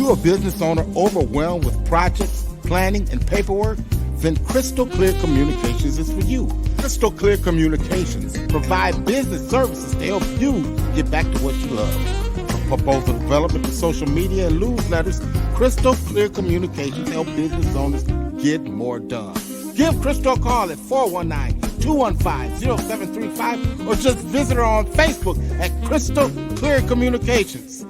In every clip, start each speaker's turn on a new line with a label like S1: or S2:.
S1: you a business owner overwhelmed with projects, planning, and paperwork? Then Crystal Clear Communications is for you. Crystal Clear Communications provide business services to help you get back to what you love. From proposal development to social media and newsletters, Crystal Clear Communications help business owners get more done. Give Crystal a call at 419-215-0735 or just visit her on Facebook at Crystal Clear Communications.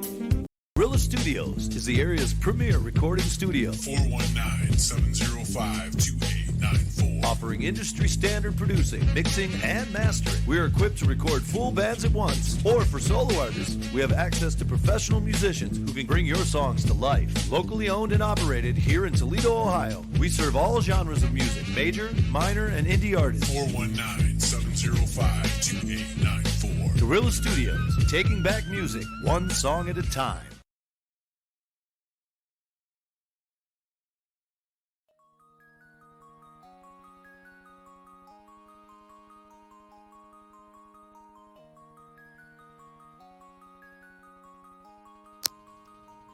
S2: Gorilla Studios is the area's premier recording studio.
S3: 419-705-2894.
S2: Offering industry standard producing, mixing, and mastering. We are equipped to record full bands at once. Or for solo artists, we have access to professional musicians who can bring your songs to life. Locally owned and operated here in Toledo, Ohio. We serve all genres of music, major, minor, and indie artists.
S3: 419-705-2894.
S2: Gorilla Studios, taking back music one song at a time.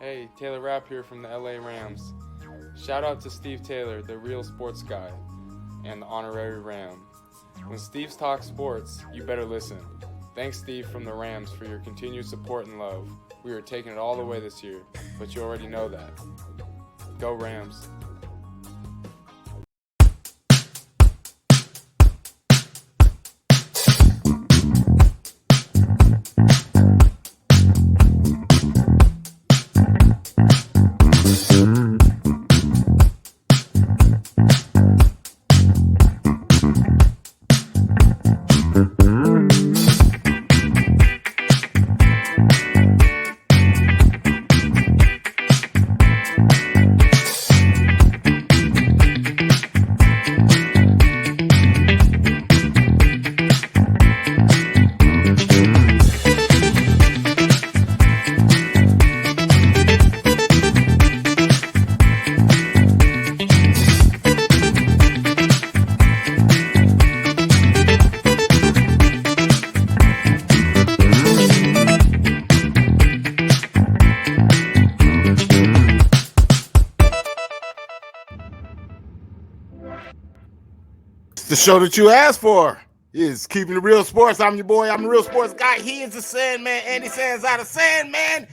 S4: Hey, Taylor Rapp here from the LA Rams. Shout out to Steve Taylor, the real sports guy, and the honorary Ram. When Steve talks sports, you better listen. Thanks, Steve from the Rams, for your continued support and love. We are taking it all the way this year, but you already know that. Go Rams.
S1: The show that you asked for is Keeping It Real Sports. I'm your boy. I'm the real sports guy. He is the Sandman. Andy Sands out of Sandman.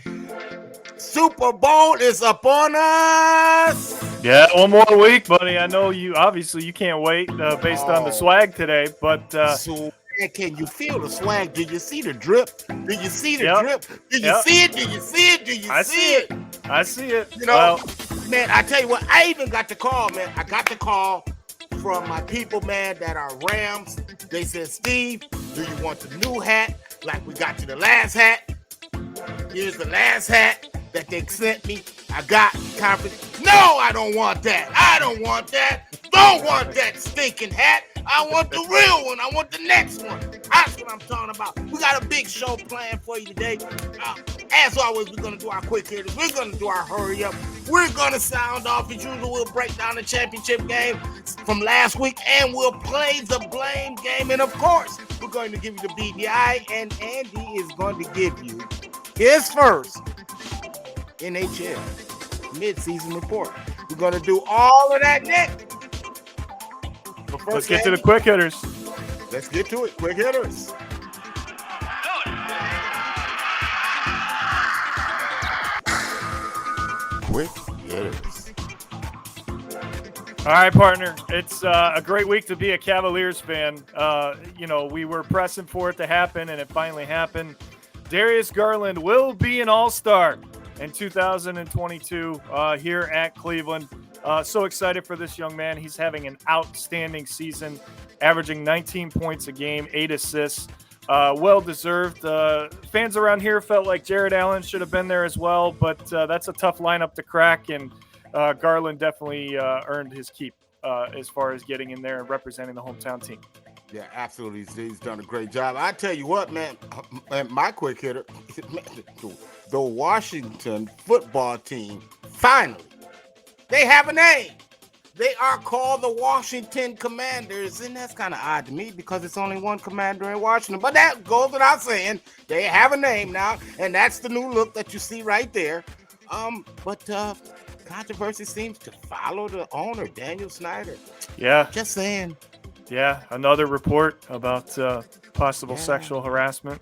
S1: Super Bowl is up on us.
S5: Yeah, one more week, buddy. I know you. Obviously, you can't wait based on the swag today. But
S1: so, can you feel the swag? Do you see the drip? Do you see the drip? Do you see it? Do you see it? Do you see it?
S5: I see it.
S1: You know, man. I tell you what. I even got the call, man. I got the call from my people, man, that are Rams. They said, Steve, do you want the new hat? Like we got you the last hat. Here's the last hat that they sent me. I got confidence. No, I don't want that. I don't want that. Don't want that stinking hat. I want the real one. I want the next one. That's what I'm talking about. We got a big show planned for you today. As always, we're going to do our quick hitters. We're going to do our hurry up. We're going to sound off as usual. We'll break down the championship game from last week, and we'll play the blame game. And, of course, we're going to give you the BDI, and Andy is going to give you his first NHL midseason report. We're going to do all of that next.
S5: Let's get to the quick hitters.
S1: Let's get to it. Quick hitters. Quick hitters.
S5: All right, partner. It's a great week to be a Cavaliers fan. We were pressing for it to happen, and it finally happened. Darius Garland will be an all-star in 2022 here at Cleveland. So excited for this young man. He's having an outstanding season, averaging 19 points a game, 8 assists. Well-deserved. Fans around here felt like Jared Allen should have been there as well, but that's a tough lineup to crack, and Garland definitely earned his keep as far as getting in there and representing the hometown team.
S1: Yeah, absolutely. He's done a great job. I tell you what, man, my quick hitter, the Washington football team, finally, they have a name. They are called the Washington Commanders, and that's kind of odd to me because it's only one commander in Washington. But that goes without saying. They have a name now, and that's the new look that you see right there. But controversy seems to follow the owner, Daniel Snyder.
S5: Yeah.
S1: Just saying.
S5: Yeah, another report about possible sexual harassment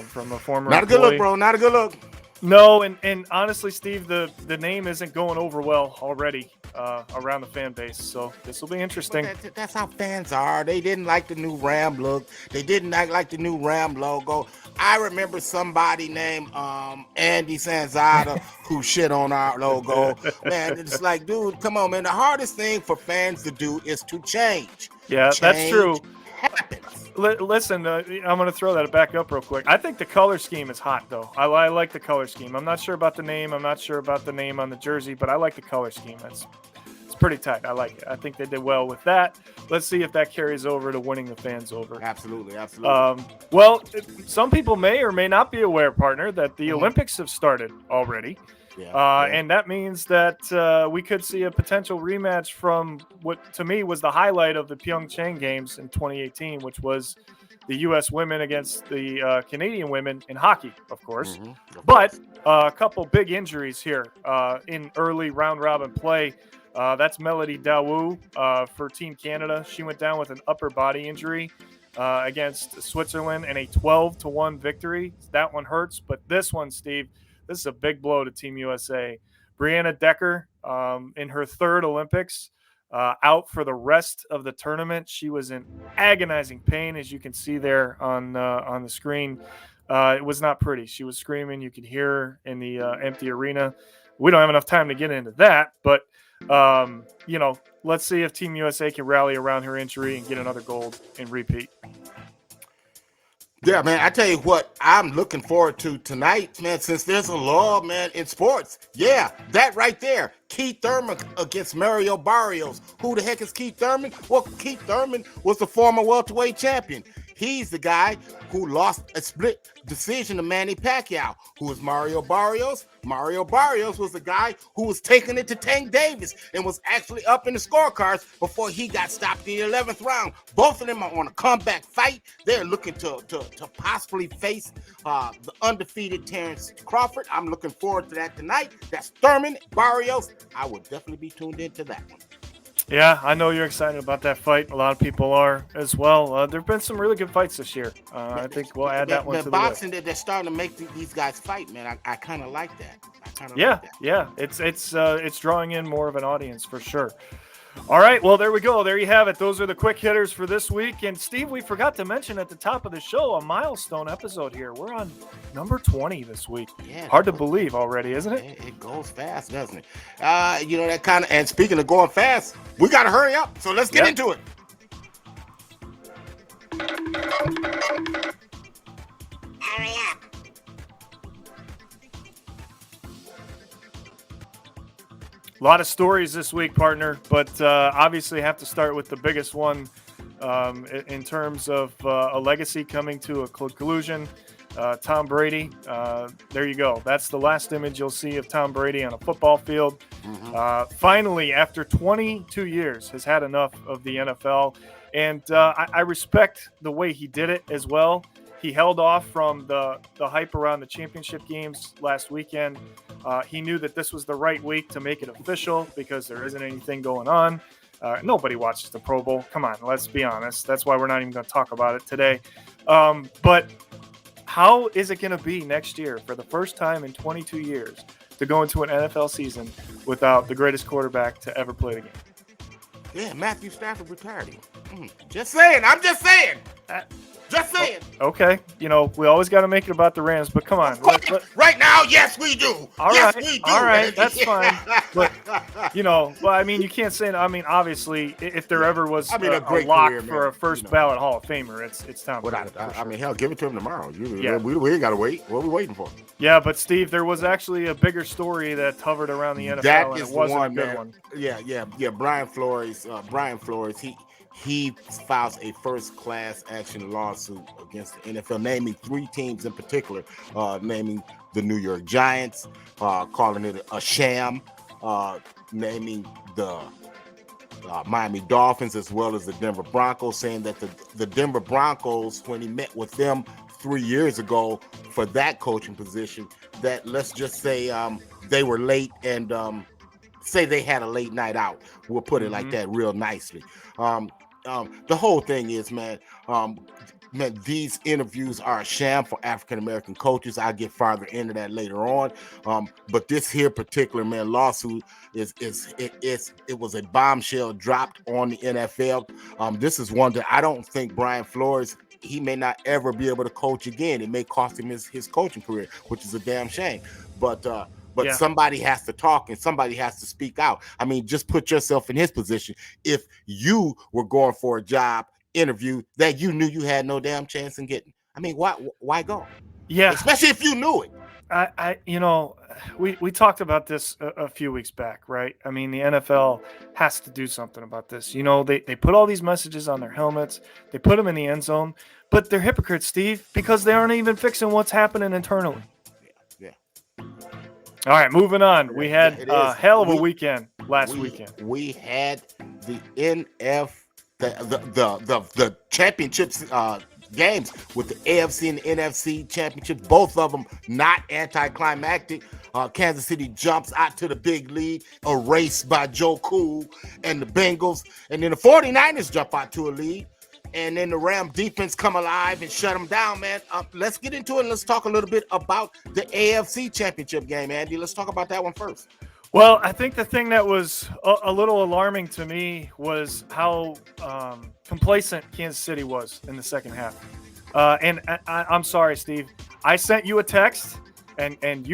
S5: from a former
S1: Not a good
S5: employee.
S1: look, bro. Not a good look.
S5: No, and honestly, Steve, the name isn't going over well already around the fan base, so this will be interesting.
S1: That's how fans are. They didn't like the new Ram look. They didn't like the new Ram logo. I remember somebody named Andy Sanzada who shit on our logo. Man, it's like, dude, come on, man. The hardest thing for fans to do is to change.
S5: Yeah, that's true.
S1: Happens.
S5: Listen, I'm going to throw that back up real quick. I think the color scheme is hot, though. I like the color scheme. I'm not sure about the name. I'm not sure about the name on the jersey, but I like the color scheme. It's pretty tight. I like it. I think they did well with that. Let's see if that carries over to winning the fans over.
S1: Absolutely.
S5: Well, some people may or may not be aware, partner, that the Olympics have started already. And that means that we could see a potential rematch from what to me was the highlight of the Pyeongchang Games in 2018, which was the U.S. women against the Canadian women in hockey, of course. But a couple big injuries here in early round-robin play. That's Melody Dawu for Team Canada. She went down with an upper body injury against Switzerland in a 12-1 victory. That one hurts, but this one, Steve, this is a big blow to Team USA. Brianna Decker, in her third Olympics, out for the rest of the tournament. She was in agonizing pain, as you can see there on the screen. It was not pretty. She was screaming. You could hear her in the empty arena. We don't have enough time to get into that, but let's see if Team USA can rally around her injury and get another gold and repeat.
S1: Yeah, man, I tell you what, I'm looking forward to tonight, man, since there's a law, man, in sports. Yeah, that right there. Keith Thurman against Mario Barrios. Who the heck is Keith Thurman? Well, Keith Thurman was the former welterweight champion. He's the guy who lost a split decision to Manny Pacquiao. Who is Mario Barrios? Mario Barrios was the guy who was taking it to Tank Davis and was actually up in the scorecards before he got stopped in the 11th round. Both of them are on a comeback fight. They're looking to possibly face the undefeated Terrence Crawford. I'm looking forward to that tonight. That's Thurman, Barrios. I would definitely be tuned into that one.
S5: Yeah, I know you're excited about that fight. A lot of people are as well. There have been some really good fights this year. I think we'll add that one to the
S1: boxing
S5: list.
S1: They're starting to make these guys fight, man. I kind of like that.
S5: Yeah. It's drawing in more of an audience for sure. All right, well, there we go. There you have it. Those are the quick hitters for this week. And, Steve, we forgot to mention at the top of the show a milestone episode here. We're on number 20 this week.
S1: Yeah,
S5: hard to believe already, isn't it?
S1: It goes fast, doesn't it? That kind of – and speaking of going fast, we got to hurry up. So let's get into it. Hurry up.
S5: A lot of stories this week, partner, but obviously have to start with the biggest one in terms of a legacy coming to a conclusion. Tom Brady, there you go. That's the last image you'll see of Tom Brady on a football field. Finally, after 22 years, has had enough of the NFL. And I respect the way he did it as well. He held off from the hype around the championship games last weekend. He knew that this was the right week to make it official because there isn't anything going on. Nobody watches the Pro Bowl. Come on, let's be honest. That's why we're not even going to talk about it today. But how is it going to be next year for the first time in 22 years to go into an NFL season without the greatest quarterback to ever play the game?
S1: Yeah, Matthew Stafford retired him. Just saying. I'm just saying. Just saying.
S5: Okay. We always got to make it about the Rams, but come on.
S1: Right now, yes, we do. Yes, we do.
S5: All right. That's fine. But, you can't say, obviously, if there ever was a lock career, for a first ballot Hall of Famer, it's Tom Brady.
S1: Hell, give it to him tomorrow. We ain't got to wait. What are we waiting for?
S5: Yeah, but, Steve, there was actually a bigger story that hovered around the NFL, and it wasn't a good one.
S1: Yeah. Brian Flores, he files a first-class action lawsuit against the NFL, naming 3 teams in particular, naming the New York Giants, calling it a sham, naming the Miami Dolphins as well as the Denver Broncos, saying that the Denver Broncos, when he met with them 3 years ago for that coaching position, that let's just say they were late and say they had a late night out. We'll put it like that real nicely. The whole thing is, man, these interviews are a sham for African American coaches. I'll get farther into that later on. But this here particular lawsuit it was a bombshell dropped on the NFL. This is one that I don't think Brian Flores, he may not ever be able to coach again. It may cost him his coaching career, which is a damn shame. But somebody has to talk and somebody has to speak out. I mean, just put yourself in his position. If you were going for a job interview that you knew you had no damn chance in getting, I mean, why go?
S5: Yeah,
S1: especially if you knew it.
S5: We talked about this a few weeks back, right? I mean, the NFL has to do something about this. They put all these messages on their helmets, they put them in the end zone, but they're hypocrites, Steve, because they aren't even fixing what's happening internally.
S1: Yeah.
S5: All right, moving on. We had a hell of a weekend last weekend.
S1: We had the the championships games with the AFC and the NFC championships, both of them not anticlimactic. Kansas City jumps out to the big lead, erased by Joe Cool and the Bengals, and then the 49ers jump out to a lead, and then the Ram defense come alive and shut them down, man. Let's get into it and let's talk a little bit about the AFC championship game, Andy. Let's talk about that one first.
S5: Well, I think the thing that was a little alarming to me was how complacent Kansas City was in the second half. And I'm sorry, Steve. I sent you a text, and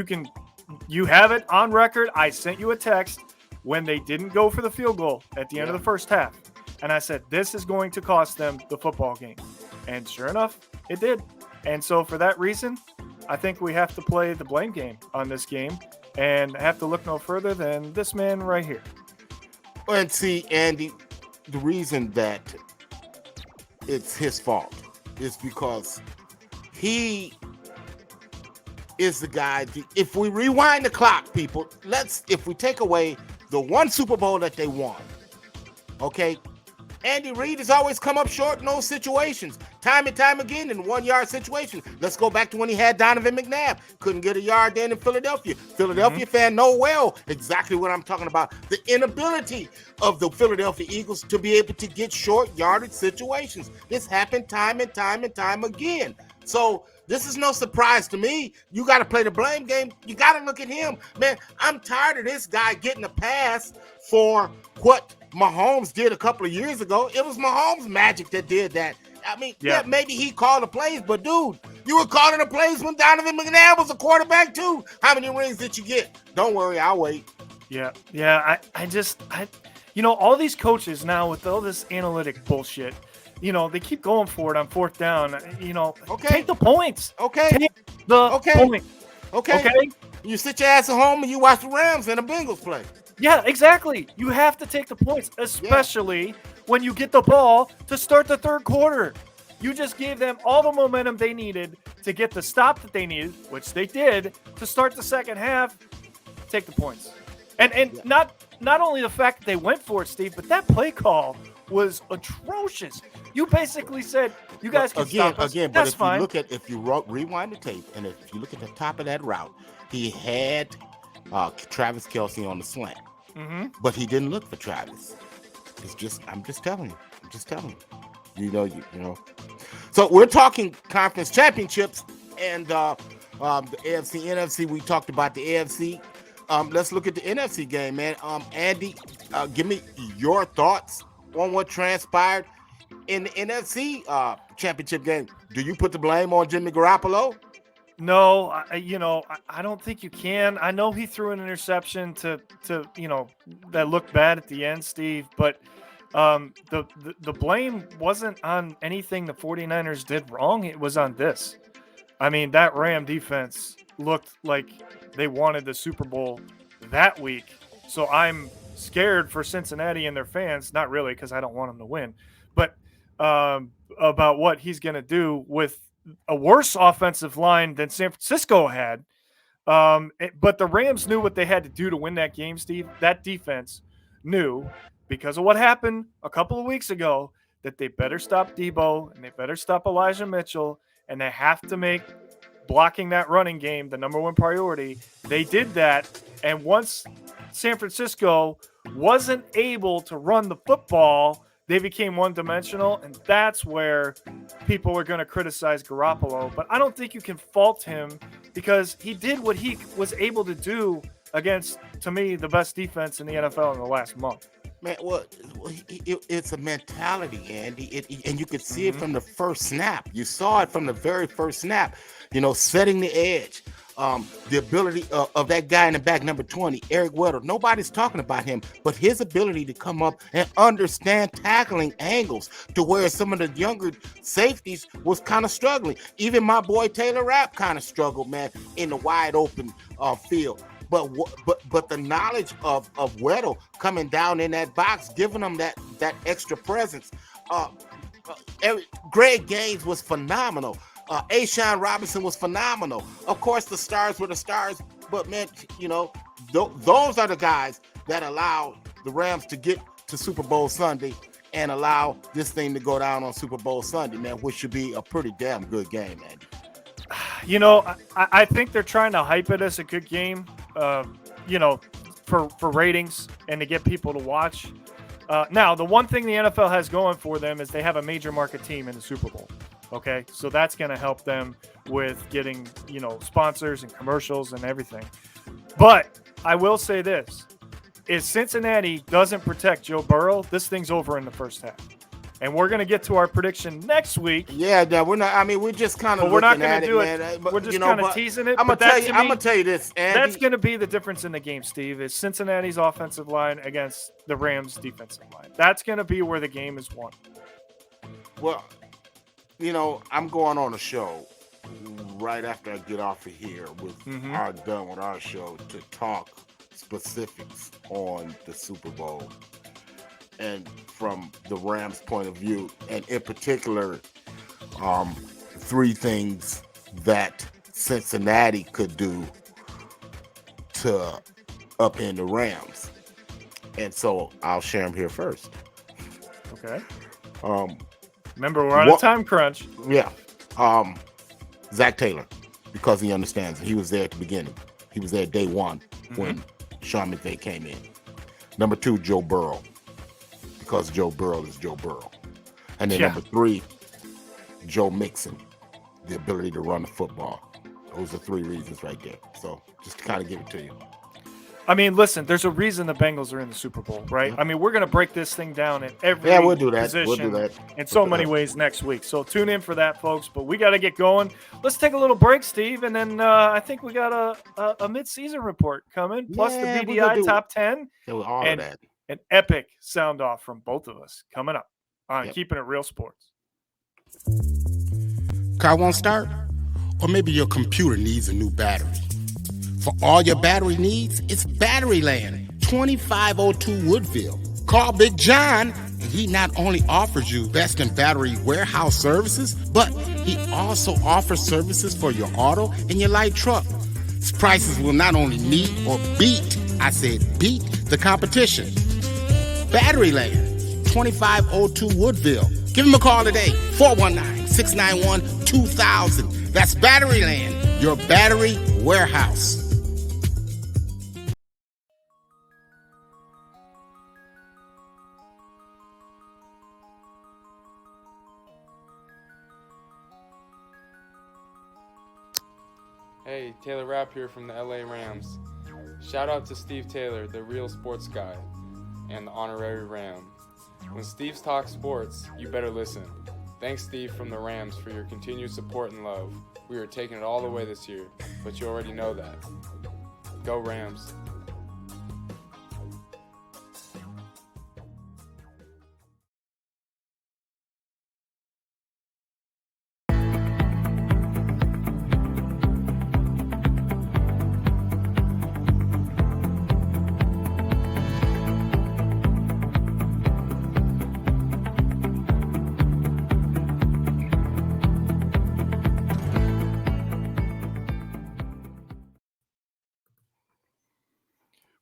S5: you have it on record. I sent you a text when they didn't go for the field goal at the end of the first half. And I said, this is going to cost them the football game. And sure enough, it did. And so for that reason, I think we have to play the blame game on this game and have to look no further than this man right here.
S1: And see, Andy, the reason that it's his fault is because he is the guy. If we rewind the clock, people, if we take away the one Super Bowl that they won, okay, Andy Reid has always come up short in those situations, time and time again in 1-yard situations. Let's go back to when he had Donovan McNabb. Couldn't get a yard then in Philadelphia. Philadelphia fan know well exactly what I'm talking about. The inability of the Philadelphia Eagles to be able to get short yardage situations. This happened time and time and time again. So this is no surprise to me. You got to play the blame game. You got to look at him. Man, I'm tired of this guy getting a pass for what Mahomes did a couple of years ago. It was Mahomes' magic that did that. I mean, yeah, maybe he called the plays, but dude, you were calling the plays when Donovan McNabb was a quarterback too. How many rings did you get? Don't worry, I'll wait.
S5: Yeah. I all these coaches now with all this analytic bullshit, they keep going for it on fourth down.
S1: Okay.
S5: Take the points.
S1: Okay.
S5: Take the point.
S1: Okay. You sit your ass at home and you watch the Rams and the Bengals play.
S5: Yeah, exactly. You have to take the points, especially when you get the ball to start the third quarter. You just gave them all the momentum they needed to get the stop that they needed, which they did, to start the second half. Take the points. And not only the fact that they went for it, Steve, but that play call was atrocious. You basically said, you guys can stop us.
S1: Again,
S5: that's
S1: but
S5: fine.
S1: if you rewind the tape, and if you look at the top of that route, he had Travis Kelce on the slant. But he didn't look for Travis. I'm just telling you. You know. So we're talking conference championships and the AFC, NFC. We talked about the AFC. Let's look at the NFC game, man. Andy, give me your thoughts on what transpired in the NFC championship game. Do you put the blame on Jimmy Garoppolo?
S5: No, I don't think you can. I know he threw an interception to that looked bad at the end, Steve, but the blame wasn't on anything the 49ers did wrong. It was on this. I mean, that Ram defense looked like they wanted the Super Bowl that week. So I'm scared for Cincinnati and their fans, not really because I don't want them to win, but about what he's going to do with a worse offensive line than San Francisco had. But the Rams knew what they had to do to win that game, Steve. That defense knew, because of what happened a couple of weeks ago, that they better stop Debo and they better stop Elijah Mitchell, and they have to make blocking that running game, the number one priority. They did that. And once San Francisco wasn't able to run the football, they became one-dimensional, and that's where people were going to criticize Garoppolo. But I don't think you can fault him because he did what he was able to do against, to me, the best defense in the NFL in the last month.
S1: Man, it's a mentality, Andy, and you could see it from the first snap. You saw it from the very first snap, setting the edge. The ability of that guy in the back, number 20, Eric Weddle. Nobody's talking about him, but his ability to come up and understand tackling angles to where some of the younger safeties was kind of struggling. Even my boy Taylor Rapp kind of struggled, man, in the wide open field. But the knowledge of Weddle coming down in that box, giving them that extra presence. Greg Gaines was phenomenal. Ashawn Robinson was phenomenal. Of course, the stars were the stars, but man, those are the guys that allow the Rams to get to Super Bowl Sunday and allow this thing to go down on Super Bowl Sunday, man, which should be a pretty damn good game, man.
S5: I think they're trying to hype it as a good game, for ratings and to get people to watch. Now, the one thing the NFL has going for them is they have a major market team in the Super Bowl. Okay, so that's going to help them with getting, sponsors and commercials and everything. But I will say this. If Cincinnati doesn't protect Joe Burrow, this thing's over in the first half. And we're going to get to our prediction next week.
S1: Yeah, we're not. I mean, we're just kind of.
S5: But we're not going to do it.
S1: Man.
S5: We're just kind of teasing it.
S1: I'm gonna tell you this, Andy.
S5: That's going to be the difference in the game, Steve. Is Cincinnati's offensive line against the Rams' defensive line. That's going to be where the game is won.
S1: Well, I'm going on a show right after I get off of here with done with our show to talk specifics on the Super Bowl. And from the Rams' point of view, and in particular, 3 things that Cincinnati could do to upend the Rams. And so I'll share them here first.
S5: Okay. Remember, we're on a time crunch.
S1: Yeah. Zach Taylor, because he understands. He was there at the beginning. He was there day one when Sean McVay came in. Number 2, Joe Burrow, because Joe Burrow is Joe Burrow. And then number 3, Joe Mixon, the ability to run the football. Those are 3 reasons right there. So just to kind of give it to you.
S5: I mean, listen, there's a reason the Bengals are in the Super Bowl, right? I mean, we're going to break this thing down in every
S1: we'll do that.
S5: position
S1: We'll do that.
S5: in so many ways next week. So tune in for that, folks. But we got to get going. Let's take a little break, Steve, and then I think we got a mid-season report coming, plus the BDI top 10
S1: and that.
S5: An epic sound-off from both of us coming up on Keeping It Real Sports.
S6: Car won't start? Or maybe your computer needs a new battery. For all your battery needs, it's Batteryland, 2502 Woodville. Call Big John, and he not only offers you best in battery warehouse services, but he also offers services for your auto and your light truck. His prices will not only meet or beat, I said beat, the competition. Batteryland, 2502 Woodville. Give him a call today, 419-691-2000. That's Batteryland, your battery warehouse.
S4: Hey, Taylor Rapp here from the LA Rams. Shout out to Steve Taylor, the real sports guy, and the honorary Ram. When Steve talks sports, you better listen. Thanks, Steve from the Rams, for your continued support and love. We are taking it all the way this year, but you already know that. Go Rams.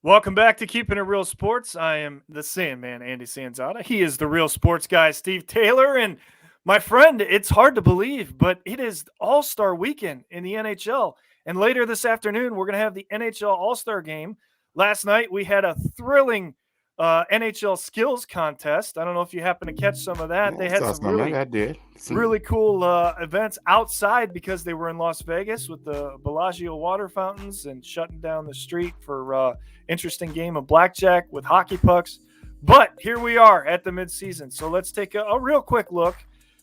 S5: Welcome back to Keeping It Real Sports. I am the Sandman, Andy Sanzada. He is the real sports guy, Steve Taylor. And My friend, it's hard to believe, but it is All-Star weekend in the NHL. And later this afternoon, we're going to have the NHL All-Star game. Last night, we had a thrilling NHL skills contest. I don't know if you happen to catch some of that. They had some really cool events outside because they were in Las Vegas with the Bellagio water fountains and shutting down the street for interesting game of blackjack with hockey pucks. But here we are at the midseason. So let's take a real quick look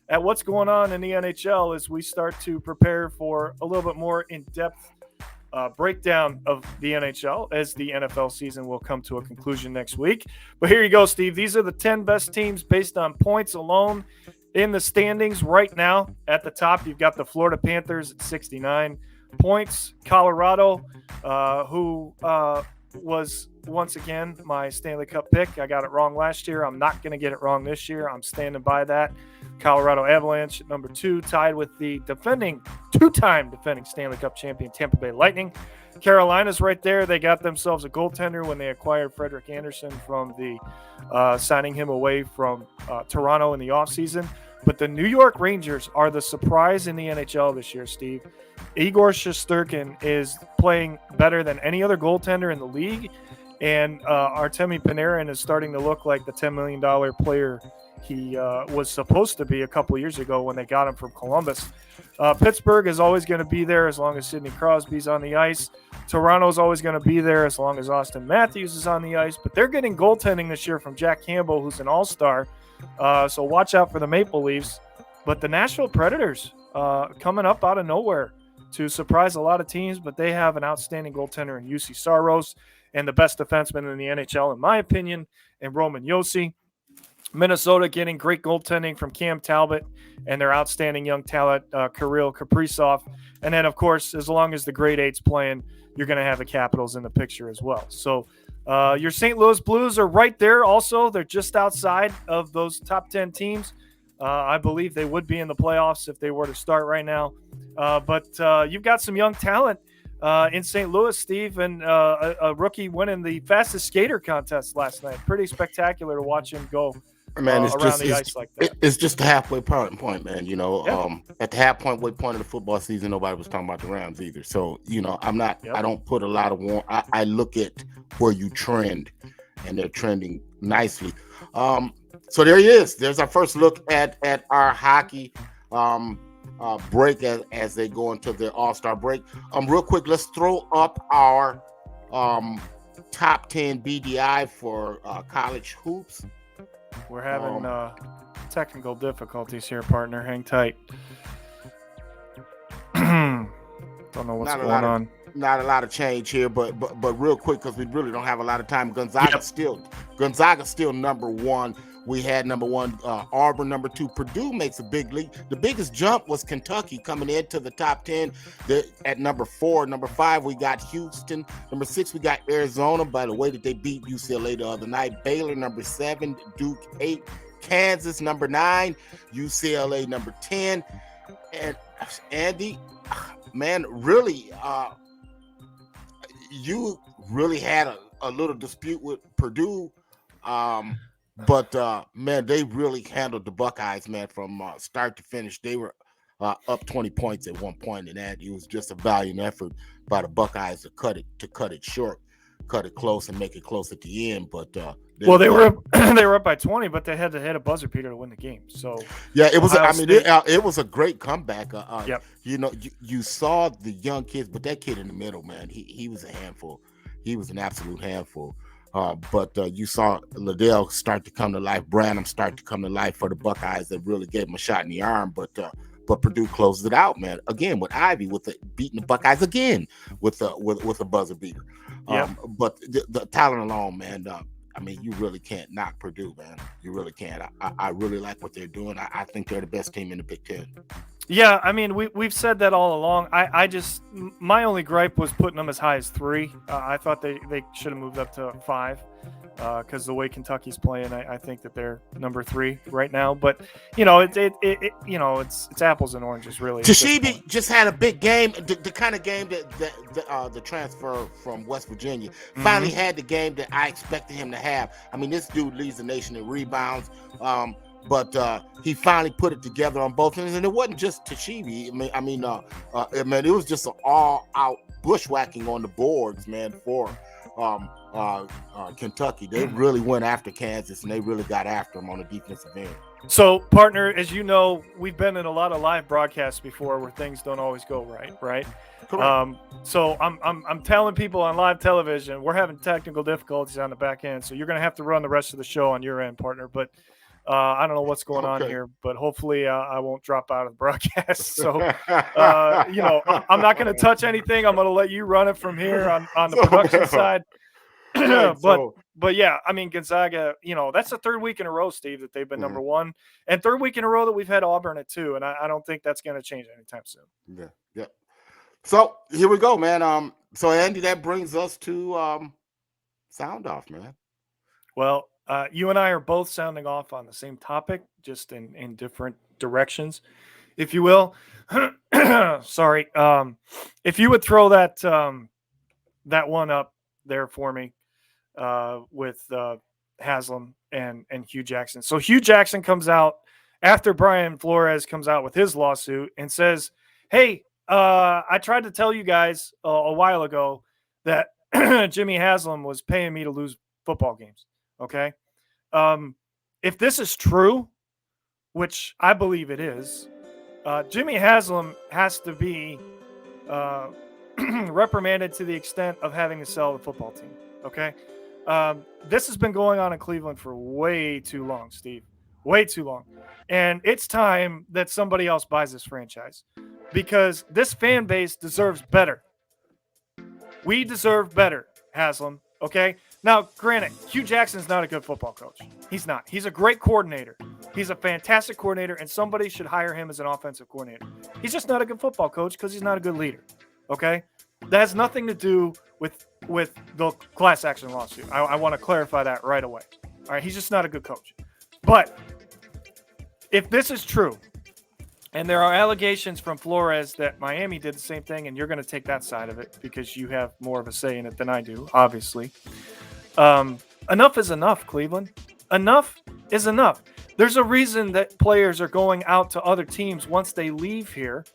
S5: at what's going on in the NHL as we start to prepare for a little bit more in-depth breakdown of the NHL as the NFL season will come to a conclusion next week. But here you go, Steve. These are the 10 best teams based on points alone in the standings right now. At the top, you've got the Florida Panthers at 69 points. Colorado, who was once again my Stanley Cup pick. I got it wrong last year. I'm not going to get it wrong this year. I'm standing by that. Colorado Avalanche at number 2, tied with the two-time defending Stanley Cup champion Tampa Bay Lightning. Carolina's right there. They got themselves a goaltender when they acquired Frederik Andersen from the signing him away from Toronto in the offseason. But the New York Rangers are the surprise in the NHL this year, Steve. Igor Shesterkin is playing better than any other goaltender in the league, and Artemi Panarin is starting to look like the $10 million player he was supposed to be a couple years ago when they got him from Columbus. Pittsburgh is always going to be there as long as Sidney Crosby's on the ice. Toronto's always going to be there as long as Austin Matthews is on the ice. But they're getting goaltending this year from Jack Campbell, who's an all-star. So watch out for the Maple Leafs. But the Nashville Predators coming up out of nowhere to surprise a lot of teams, but they have an outstanding goaltender in UC Saros and the best defenseman in the NHL, in my opinion, and Roman Josi. Minnesota getting great goaltending from Cam Talbot and their outstanding young talent, Kirill Kaprizov. And then, of course, as long as the grade 8's playing, you're going to have the Capitals in the picture as well. So your St. Louis Blues are right there also. They're just outside of those top 10 teams. I believe they would be in the playoffs if they were to start right now. But you've got some young talent in St. Louis, Steve, and a rookie winning the fastest skater contest last night. Pretty spectacular to watch him go
S6: Man, it's
S5: around
S6: just
S5: the ice like that.
S6: it's just the halfway point, man. You know, at the halfway point of the football season, nobody was talking about the Rams either. So, you know, I'm not. I don't put a lot of I look at where you trend, and they're trending nicely. So there he is. There's our first look at our hockey break as they go into their All-Star break. Real quick, let's throw up our top 10 BDI for college hoops.
S5: We're having technical difficulties here, partner. Hang tight. Don't know what's going on.
S6: Not a lot of change here, but real quick, because we really don't have a lot of time. Gonzaga's still number 1. We had number 1 Auburn, number 2 Purdue makes a big leap. The biggest jump was Kentucky coming into the top 10. At number 4, number 5 we got Houston. Number 6 we got Arizona by the way that they beat UCLA the other night. Baylor number 7, Duke 8, Kansas number 9, UCLA number 10. And Andy, man, really, you really had a little dispute with Purdue. But man, they really handled the Buckeyes, man, from start to finish. They were up 20 points at one point, and that it was just a valiant effort by the Buckeyes to cut it short, cut it close, and make it close at the end. But
S5: they were up by 20, but they had to hit a buzzer beater to win the game. So
S6: yeah, it was. It was a great comeback.
S5: Yep.
S6: You know, you saw the young kids, but that kid in the middle, man, he was a handful. He was an absolute handful. But you saw Liddell start to come to life. Branham start to come to life for the Buckeyes that really gave him a shot in the arm. But Purdue closed it out, man. Again with Ivy beating the Buckeyes again with a buzzer beater. But the talent alone, man. I mean, you really can't knock Purdue, man. You really can't. I really like what they're doing. I think they're the best team in the Big Ten.
S5: Yeah, I mean, we've said that all along. I just my only gripe was putting them as high as 3. I thought they should have moved up to 5 because the way Kentucky's playing, I think that they're number 3 right now. But you know, it's apples and oranges really.
S6: Toshiba just had a big game, the kind of game that the transfer from West Virginia finally had the game that I expected him to have. I mean, this dude leads the nation in rebounds.
S1: but he finally put it together on both ends, and it wasn't just Toshiba. It was just an all-out bushwhacking on the boards, man, for Kentucky. They really went after Kansas, and they really got after them on the defensive end.
S5: So, partner, as you know, we've been in a lot of live broadcasts before where things don't always go right?
S1: Correct.
S5: So I'm telling people on live television we're having technical difficulties on the back end, so you're going to have to run the rest of the show on your end, partner. But I don't know what's going on here, but hopefully I won't drop out of the broadcast. So, I'm not going to touch anything. I'm going to let you run it from here on the production side. But yeah, I mean, Gonzaga, that's the third week in a row, Steve, that they've been number one, and third week in a row that we've had Auburn at 2, and I don't think that's going to change anytime soon.
S1: Yeah. So here we go, man. So Andy, that brings us to sound off, man.
S5: Well, you and I are both sounding off on the same topic, just in different directions, if you will. Sorry. If you would throw that one up there for me with Haslam and Hugh Jackson. So Hugh Jackson comes out after Brian Flores comes out with his lawsuit and says, hey, I tried to tell you guys a while ago that Jimmy Haslam was paying me to lose football games. Okay. If this is true, which I believe it is, Jimmy Haslam has to be reprimanded to the extent of having to sell the football team. Okay. This has been going on in Cleveland for way too long, Steve. Way too long. And it's time that somebody else buys this franchise because this fan base deserves better. We deserve better, Haslam. Okay. Now, granted, Hugh Jackson's not a good football coach. He's not. He's a great coordinator. He's a fantastic coordinator, and somebody should hire him as an offensive coordinator. He's just not a good football coach because he's not a good leader. Okay. That has nothing to do with the class action lawsuit. I want to clarify that right away. All right. He's just not a good coach. But if this is true, and there are allegations from Flores that Miami did the same thing, and you're going to take that side of it because you have more of a say in it than I do, obviously. Enough is enough, Cleveland. Enough is enough. There's a reason that players are going out to other teams once they leave here,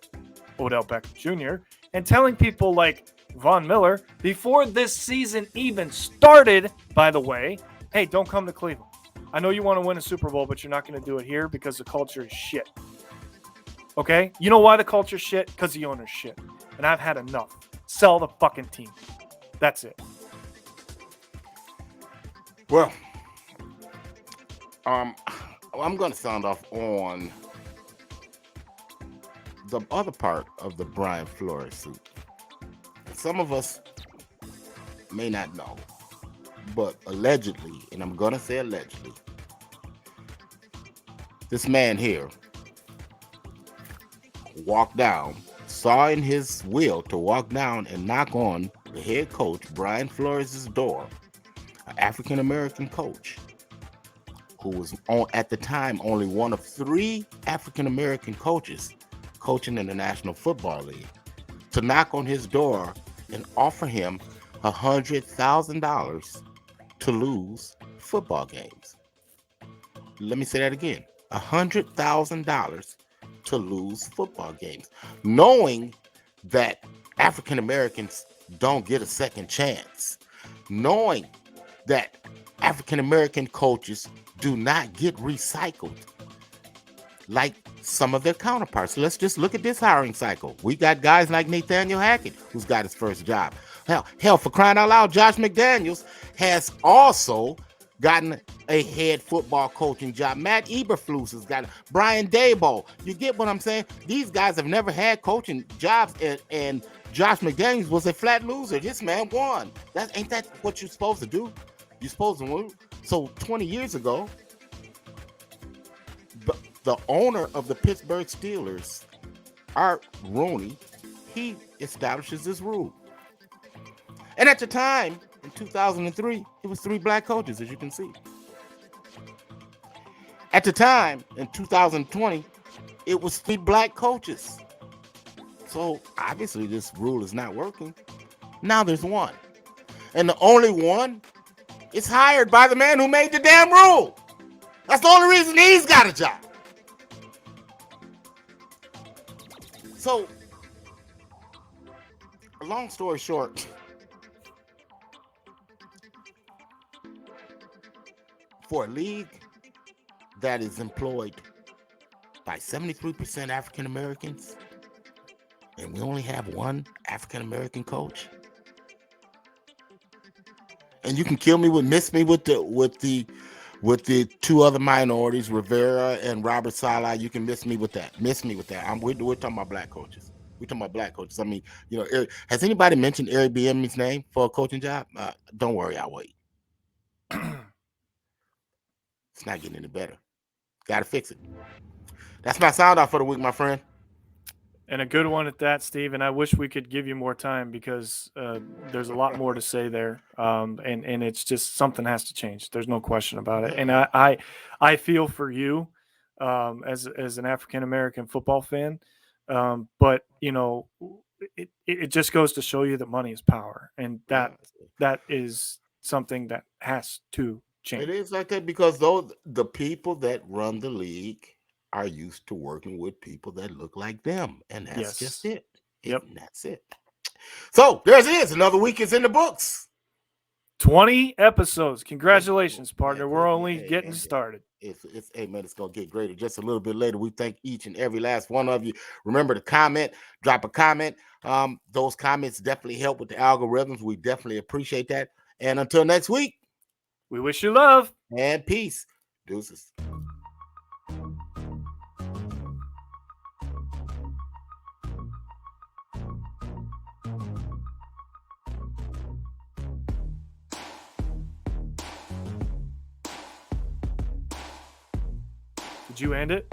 S5: Odell Beckham Jr., and telling people like Von Miller, before this season even started, by the way, hey, don't come to Cleveland. I know you want to win a Super Bowl, but you're not going to do it here because the culture is shit. Okay? You know why the culture's shit? Because the owner's shit. And I've had enough. Sell the fucking team. That's it.
S1: Well, I'm going to sound off on the other part of the Brian Flores suit. Some of us may not know, but allegedly, and I'm going to say allegedly, this man here walked down, saw in his will to walk down and knock on the head coach, Brian Flores' door, an African-American coach who was at the time only one of 3 African-American coaches coaching in the National Football League, to knock on his door and offer him $100,000 to lose football games. Let me say that again. $100,000 to lose football games, knowing that African Americans don't get a second chance, knowing that African American coaches do not get recycled like some of their counterparts. Let's just look at this hiring cycle. We got guys like Nathaniel Hackett, who's got his first job. Hell, for crying out loud, Josh McDaniels has also gotten a head football coaching job. Matt Eberflus has got it. Brian Daboll. You get what I'm saying? These guys have never had coaching jobs, and Josh McDaniels was a flat loser. This man won. Ain't that what you're supposed to do? You're supposed to win. So 20 years ago, the owner of the Pittsburgh Steelers, Art Rooney, he establishes this rule. And at the time, in 2003, it was 3 black coaches, as you can see. At the time, in 2020, it was 3 black coaches. So obviously this rule is not working. Now there's one. And the only one is hired by the man who made the damn rule. That's the only reason he's got a job. So, long story short, for a league that is employed by 73% African Americans, and we only have one African American coach, and you can kill me miss me with the two other minorities, Rivera and Robert Saleh. You can miss me with that. We're talking about black coaches. We're talking about black coaches. I mean, has anybody mentioned Eric Bieniemy's name for a coaching job? Don't worry, I'll wait. It's not getting any better. Got to fix it. That's my sound off for the week, my friend.
S5: And a good one at that, Steve. And I wish we could give you more time because there's a lot more to say there. And it's just something has to change. There's no question about it. And I feel for you as an African-American football fan. But, it just goes to show you that money is power. And that is something that has to change.
S1: It is like that because the people that run the league are used to working with people that look like them, and that's just it.
S5: Yep,
S1: and that's it. So there it is. Another week is in the books.
S5: 20 episodes. Congratulations, partner. We're only getting started.
S1: It's hey man, it's gonna get greater just a little bit later. We thank each and every last one of you. Remember to comment, drop a comment. Those comments definitely help with the algorithms. We definitely appreciate that. And until next week,
S5: we wish you love
S1: and peace. Deuces.
S5: Did you end it?